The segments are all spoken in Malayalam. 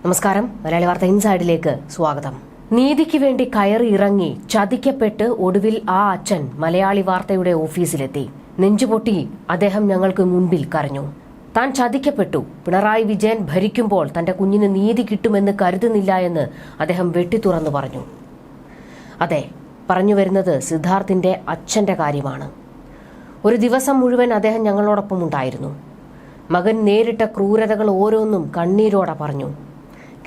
നമസ്കാരം. മലയാളി വാർത്ത ഇൻസൈഡിലേക്ക് സ്വാഗതം. നീതിക്ക് വേണ്ടി കയറി ഇറങ്ങി ചതിക്കപ്പെട്ട് ഒടുവിൽ ആ അച്ഛൻ മലയാളി വാർത്തയുടെ ഓഫീസിലെത്തി. നെഞ്ചുപൊട്ടി അദ്ദേഹം ഞങ്ങൾക്ക് മുൻപിൽ കരഞ്ഞു. താൻ ചതിക്കപ്പെട്ടു. പിണറായി വിജയൻ ഭരിക്കുമ്പോൾ തന്റെ കുഞ്ഞിന് നീതി കിട്ടുമെന്ന് കരുതുന്നില്ല എന്ന് അദ്ദേഹം വെട്ടിത്തുറന്നു പറഞ്ഞു. അതെ, പറഞ്ഞു വരുന്നത് സിദ്ധാർത്ഥിന്റെ അച്ഛന്റെ കാര്യമാണ്. ഒരു ദിവസം മുഴുവൻ അദ്ദേഹം ഞങ്ങളോടൊപ്പം ഉണ്ടായിരുന്നു. മകൻ നേരിട്ട ക്രൂരതകൾ ഓരോന്നും കണ്ണീരോടെ പറഞ്ഞു.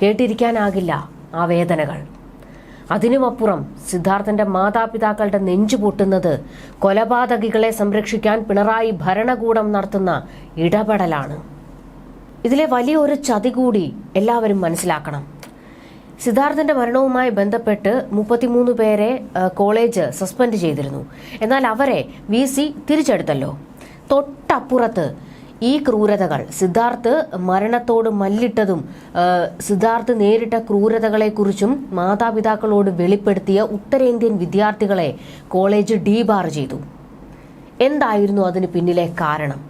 കേട്ടിരിക്കാനാകില്ല ആ വേദനകൾ. അതിനുമപ്പുറം സിദ്ധാർത്ഥന്റെ മാതാപിതാക്കളുടെ നെഞ്ചു പൊട്ടുന്നത് കൊലപാതകികളെ സംരക്ഷിക്കാൻ പിണറായി ഭരണകൂടം നടത്തുന്ന ഇടപെടലാണ്. ഇതിലെ വലിയൊരു ചതി കൂടി എല്ലാവരും മനസ്സിലാക്കണം. സിദ്ധാർത്ഥന്റെ മരണവുമായി ബന്ധപ്പെട്ട് 33 പേരെ കോളേജ് സസ്പെൻഡ് ചെയ്തിരുന്നു. എന്നാൽ അവരെ VC തിരിച്ചെടുത്തല്ലോ. തൊട്ടപ്പുറത്ത് ഈ ക്രൂരതകൾ, സിദ്ധാർത്ഥ് മരണത്തോട് മല്ലിട്ടതും സിദ്ധാർത്ഥ് നേരിട്ട ക്രൂരതകളെക്കുറിച്ചും മാതാപിതാക്കളോട് വെളിപ്പെടുത്തിയ ഉത്തരേന്ത്യൻ വിദ്യാർത്ഥികളെ കോളേജ് ഡീബാർ ചെയ്തു. എന്തായിരുന്നു അതിന് പിന്നിലെ കാരണം?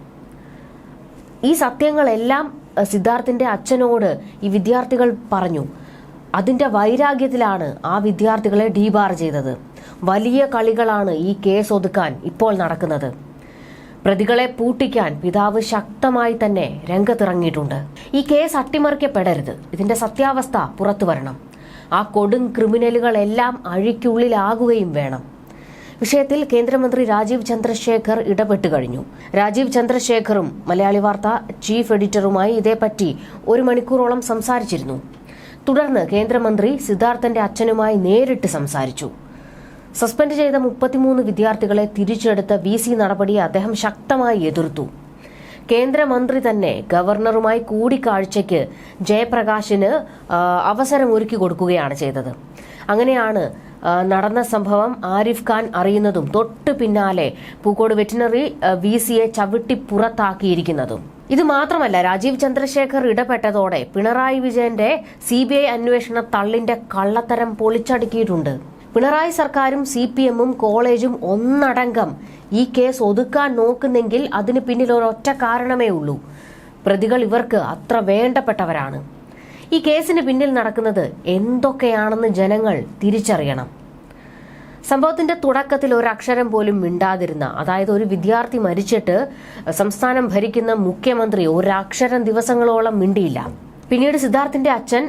ഈ സത്യങ്ങളെല്ലാം സിദ്ധാർത്ഥിന്റെ അച്ഛനോട് ഈ വിദ്യാർത്ഥികൾ പറഞ്ഞു. അതിന്റെ വൈരാഗ്യത്തിലാണ് ആ വിദ്യാർത്ഥികളെ ഡീബാർ ചെയ്തത്. വലിയ കളികളാണ് ഈ കേസ് ഒതുക്കാൻ ഇപ്പോൾ നടക്കുന്നത്. പ്രതികളെ പൂട്ടിക്കാൻ പിതാവ് ശക്തമായി തന്നെ രംഗത്തിറങ്ങിയിട്ടുണ്ട്. ഈ കേസ് അട്ടിമറിക്കപ്പെടരുത്. ഇതിന്റെ സത്യാവസ്ഥ പുറത്തു വരണം. ആ കൊടും ക്രിമിനലുകളെല്ലാം അഴിക്കുള്ളിലാകുകയും വേണം. വിഷയത്തിൽ കേന്ദ്രമന്ത്രി രാജീവ് ചന്ദ്രശേഖർ ഇടപെട്ട് കഴിഞ്ഞു. രാജീവ് ചന്ദ്രശേഖറും മലയാളി വാർത്ത ചീഫ് എഡിറ്ററുമായി ഇതേപ്പറ്റി 1 മണിക്കൂറോളം സംസാരിച്ചിരുന്നു. തുടർന്ന് കേന്ദ്രമന്ത്രി സിദ്ധാർത്ഥന്റെ അച്ഛനുമായി നേരിട്ട് സംസാരിച്ചു. സസ്പെൻഡ് ചെയ്ത 33 വിദ്യാർത്ഥികളെ തിരിച്ചെടുത്ത VC നടപടിയെ അദ്ദേഹം ശക്തമായി എതിർത്തു. കേന്ദ്രമന്ത്രി തന്നെ ഗവർണറുമായി കൂടിക്കാഴ്ചയ്ക്ക് ജയപ്രകാശിന് അവസരം ഒരുക്കി കൊടുക്കുകയാണ് ചെയ്തത്. അങ്ങനെയാണ് നടന്ന സംഭവം ആരിഫ് ഖാൻ അറിയുന്നതും തൊട്ടു പിന്നാലെ പൂക്കോട് വെറ്റിനറി VCയെ ചവിട്ടി പുറത്താക്കിയിരിക്കുന്നതും. ഇത് മാത്രമല്ല, രാജീവ് ചന്ദ്രശേഖർ ഇടപെട്ടതോടെ പിണറായി വിജയന്റെ CBI അന്വേഷണ തള്ളിന്റെ കള്ളത്തരം പൊളിച്ചടുക്കിയിട്ടുണ്ട്. പിണറായി സർക്കാരും CPM-ഉം കോളേജും ഒന്നടങ്കം ഈ കേസ് ഒതുക്കാൻ നോക്കുന്നെങ്കിൽ അതിന് പിന്നിൽ ഒരൊറ്റ കാരണമേ ഉള്ളൂ. പ്രതികൾ ഇവർക്ക് അത്ര വേണ്ടപ്പെട്ടവരാണ്. ഈ കേസിന് പിന്നിൽ നടക്കുന്നത് എന്തൊക്കെയാണെന്ന് ജനങ്ങൾ തിരിച്ചറിയണം. സംഭവത്തിന്റെ തുടക്കത്തിൽ ഒരക്ഷരം പോലും മിണ്ടാതിരുന്ന, അതായത് ഒരു വിദ്യാർത്ഥി മരിച്ചിട്ട് സംസ്ഥാനം ഭരിക്കുന്ന മുഖ്യമന്ത്രി ഒരക്ഷരം ദിവസങ്ങളോളം മിണ്ടിയില്ല. പിന്നീട് സിദ്ധാർത്ഥിന്റെ അച്ഛൻ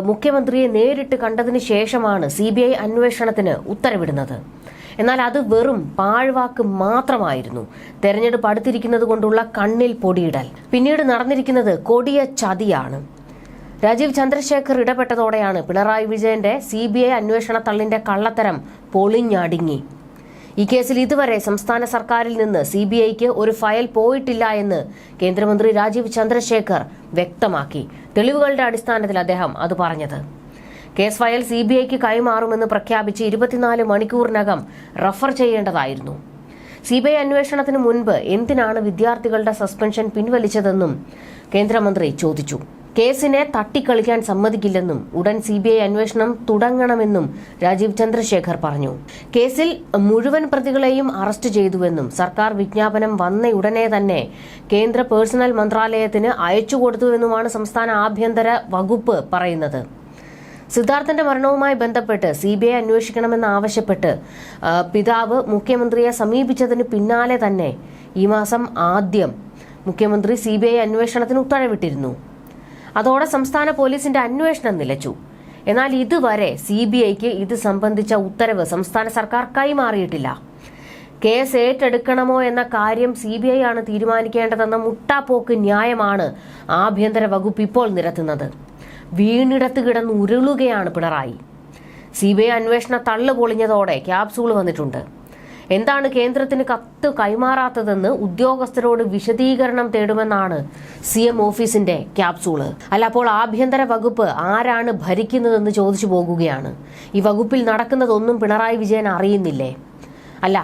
മുഖ്യമന്ത്രിയെ നേരിട്ട് കണ്ടതിന് ശേഷമാണ് CBI അന്വേഷണത്തിന് ഉത്തരവിടുന്നത്. എന്നാൽ അത് വെറും പാഴ്വാക്ക് മാത്രമായിരുന്നു. തെരഞ്ഞെടുപ്പ് അടുത്തിരിക്കുന്നത് കൊണ്ടുള്ള കണ്ണിൽ പൊടിയിടൽ. പിന്നീട് നടന്നിരിക്കുന്നത് കൊടിയ ചതിയാണ്. രാജീവ് ചന്ദ്രശേഖർ ഇടപെട്ടതോടെയാണ് പിണറായി വിജയന്റെ CBI അന്വേഷണ തള്ളിന്റെ കള്ളത്തരം പൊളിഞ്ഞടുങ്ങി. ഈ കേസിൽ ഇതുവരെ സംസ്ഥാന സർക്കാരിൽ നിന്ന് CBIക്ക് ഒരു ഫയൽ പോയിട്ടില്ല എന്ന് കേന്ദ്രമന്ത്രി രാജീവ് ചന്ദ്രശേഖർ വ്യക്തമാക്കി. തെളിവുകളുടെ അടിസ്ഥാനത്തിൽ അദ്ദേഹം അത് പറഞ്ഞത്. കേസ് ഫയൽ CBIക്ക് കൈമാറുമെന്ന് പ്രഖ്യാപിച്ച് 24 മണിക്കൂറിനകം റഫർ ചെയ്യേണ്ടതായിരുന്നു. CBI അന്വേഷണത്തിന് മുൻപ് എന്തിനാണ് വിദ്യാർത്ഥികളുടെ സസ്പെൻഷൻ പിൻവലിച്ചതെന്നും കേന്ദ്രമന്ത്രി ചോദിച്ചു. കേസിനെ തട്ടിക്കളിക്കാൻ സമ്മതിക്കില്ലെന്നും ഉടൻ CBI അന്വേഷണം തുടങ്ങണമെന്നും രാജീവ് ചന്ദ്രശേഖർ പറഞ്ഞു. കേസിൽ മുഴുവൻ പ്രതികളെയും അറസ്റ്റ് ചെയ്തുവെന്നും സർക്കാർ വിജ്ഞാപനം വന്നയുടനെ തന്നെ കേന്ദ്ര പേഴ്സണൽ മന്ത്രാലയത്തിന് അയച്ചുകൊടുത്തുവെന്നുമാണ് സംസ്ഥാന ആഭ്യന്തര വകുപ്പ് പറയുന്നത്. സിദ്ധാർത്ഥന്റെ മരണവുമായി ബന്ധപ്പെട്ട് CBI അന്വേഷിക്കണമെന്നാവശ്യപ്പെട്ട് പിതാവ് മുഖ്യമന്ത്രിയെ സമീപിച്ചതിന് പിന്നാലെ തന്നെ ഈ മാസം ആദ്യം മുഖ്യമന്ത്രി CBI അന്വേഷണത്തിന് ഉത്തരവിട്ടിരുന്നു. അതോടെ സംസ്ഥാന പോലീസിന്റെ അന്വേഷണം നിലച്ചു. എന്നാൽ ഇതുവരെ CBIക്ക് ഇത് സംബന്ധിച്ച ഉത്തരവ് സംസ്ഥാന സർക്കാർ കൈമാറിയിട്ടില്ല. കേസ് ഏറ്റെടുക്കണമോ എന്ന കാര്യം CBI ആണ് തീരുമാനിക്കേണ്ടതെന്ന മുട്ടാപ്പോക്ക് ന്യായമാണ് ആഭ്യന്തര വകുപ്പ് ഇപ്പോൾ നിരത്തുന്നത്. വീണിടത്ത് കിടന്ന് ഉരുളുകയാണ് പിണറായി. CBI അന്വേഷണ തള്ളു പൊളിഞ്ഞതോടെ ക്യാപ്സൂൾ വന്നിട്ടുണ്ട്. എന്താണ് കേന്ദ്രത്തിന് കത്ത് കൈമാറാത്തതെന്ന് ഉദ്യോഗസ്ഥരോട് വിശദീകരണം തേടുമെന്നാണ് CM ഓഫീസിന്റെ ക്യാപ്സൂള്. അല്ല, അപ്പോൾ ആഭ്യന്തര വകുപ്പ് ആരാണ് ഭരിക്കുന്നതെന്ന് ചോദിച്ചു പോകുകയാണ്. ഈ വകുപ്പിൽ നടക്കുന്നതൊന്നും പിണറായി വിജയൻ അറിയുന്നില്ലേ? അല്ല,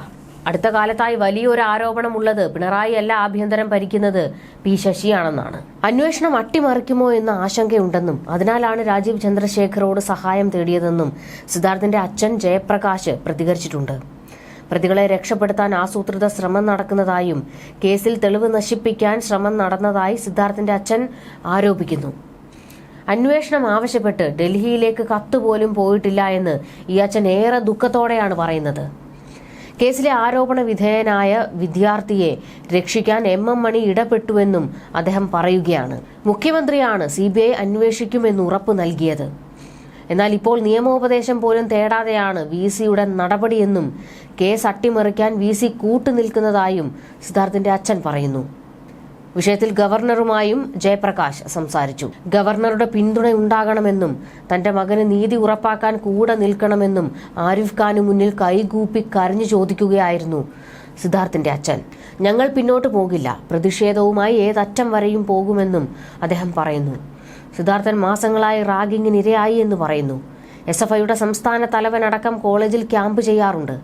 അടുത്ത കാലത്തായി വലിയൊരു ആരോപണമുള്ളത് പിണറായി അല്ല ആഭ്യന്തരം ഭരിക്കുന്നത് P ശശിയാണെന്നാണ്. അന്വേഷണം അട്ടിമറിക്കുമോ എന്ന ആശങ്കയുണ്ടെന്നും അതിനാലാണ് രാജീവ് ചന്ദ്രശേഖരോട് സഹായം തേടിയതെന്നും സിദ്ധാർത്ഥിന്റെ അച്ഛൻ ജയപ്രകാശ് പ്രതികരിച്ചിട്ടുണ്ട്. പ്രതികളെ രക്ഷപ്പെടുത്താൻ ആസൂത്രിത ശ്രമം നടക്കുന്നതായും കേസിൽ തെളിവ് നശിപ്പിക്കാൻ ശ്രമം നടന്നതായി സിദ്ധാർത്ഥിന്റെ അച്ഛൻ ആരോപിക്കുന്നു. അന്വേഷണം ആവശ്യപ്പെട്ട് ഡൽഹിയിലേക്ക് കത്ത് പോലും പോയിട്ടില്ല എന്ന് ഈ അച്ഛൻ ഏറെ ദുഃഖത്തോടെയാണ് പറയുന്നത്. കേസിലെ ആരോപണ വിധേയനായ വിദ്യാർത്ഥിയെ രക്ഷിക്കാൻ എം മണി ഇടപെട്ടുവെന്നും അദ്ദേഹം പറയുകയാണ്. മുഖ്യമന്ത്രിയാണ് CBI അന്വേഷിക്കുമെന്ന് ഉറപ്പ് നൽകിയത്. എന്നാൽ ഇപ്പോൾ നിയമോപദേശം പോലും തേടാതെയാണ് VCയുടെ നടപടിയെന്നും കേസ് അട്ടിമറിക്കാൻ VC കൂട്ടുനിൽക്കുന്നതായും സിദ്ധാർത്ഥിന്റെ അച്ഛൻ പറയുന്നു. വിഷയത്തിൽ ഗവർണറുമായും ജയപ്രകാശ് സംസാരിച്ചു. ഗവർണറുടെ പിന്തുണ ഉണ്ടാകണമെന്നും തന്റെ മകന് നീതി ഉറപ്പാക്കാൻ കൂടെ നിൽക്കണമെന്നും ആരിഫ് ഖാനു മുന്നിൽ കൈകൂപ്പി കരഞ്ഞു ചോദിക്കുകയായിരുന്നു സിദ്ധാർത്ഥിന്റെ അച്ഛൻ. ഞങ്ങൾ പിന്നോട്ട് പോകില്ല, പ്രതിഷേധവുമായി ഏതറ്റം വരെയും പോകുമെന്നും അദ്ദേഹം പറയുന്നു. സിദ്ധാർത്ഥൻ മാസങ്ങളായി റാഗിങ്ങിന് ഇരയായി എന്ന് പറയുന്നു. SFIയുടെ സംസ്ഥാന തലവനടക്കം കോളേജിൽ ക്യാമ്പ് ചെയ്യാറുണ്ട്.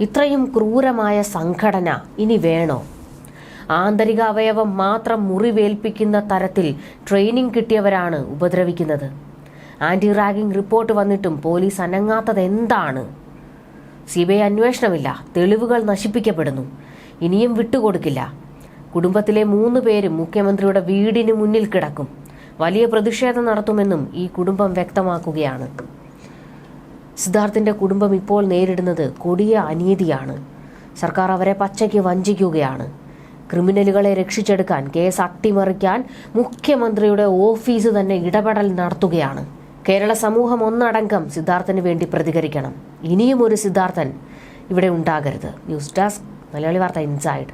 ഇത്രയും ക്രൂരമായ സംഘടന ഇനി വേണോ? ആന്തരിക അവയവം മാത്രം മുറിവേൽപ്പിക്കുന്ന തരത്തിൽ ട്രെയിനിങ് കിട്ടിയവരാണ് ഉപദ്രവിക്കുന്നത്. ആന്റി റാഗിംഗ് റിപ്പോർട്ട് വന്നിട്ടും പോലീസ് അനങ്ങാത്തത് എന്താണ്? CBI അന്വേഷണമില്ല, തെളിവുകൾ നശിപ്പിക്കപ്പെടുന്നു. ഇനിയും വിട്ടുകൊടുക്കില്ല. കുടുംബത്തിലെ 3 പേരും മുഖ്യമന്ത്രിയുടെ വീടിന് മുന്നിൽ കിടക്കും. വലിയ പ്രതിഷേധം നടത്തുമെന്നും ഈ കുടുംബം വ്യക്തമാക്കുകയാണ്. സിദ്ധാർത്ഥിന്റെ കുടുംബം ഇപ്പോൾ നേരിടുന്നത് കൊടിയ അനീതിയാണ്. സർക്കാർ അവരെ പച്ചയ്ക്ക് വഞ്ചിക്കുകയാണ്. ക്രിമിനലുകളെ രക്ഷിച്ചെടുക്കാൻ, കേസ് അട്ടിമറിക്കാൻ മുഖ്യമന്ത്രിയുടെ ഓഫീസ് തന്നെ ഇടപെടൽ നടത്തുകയാണ്. കേരള സമൂഹം ഒന്നടങ്കം സിദ്ധാർത്ഥന് വേണ്ടി പ്രതികരിക്കണം. ഇനിയും ഒരു സിദ്ധാർത്ഥൻ ഇവിടെ ഉണ്ടാകരുത്. ന്യൂസ് ഡെസ്ക്, മലയാളി വാർത്ത ഇൻസൈഡ്.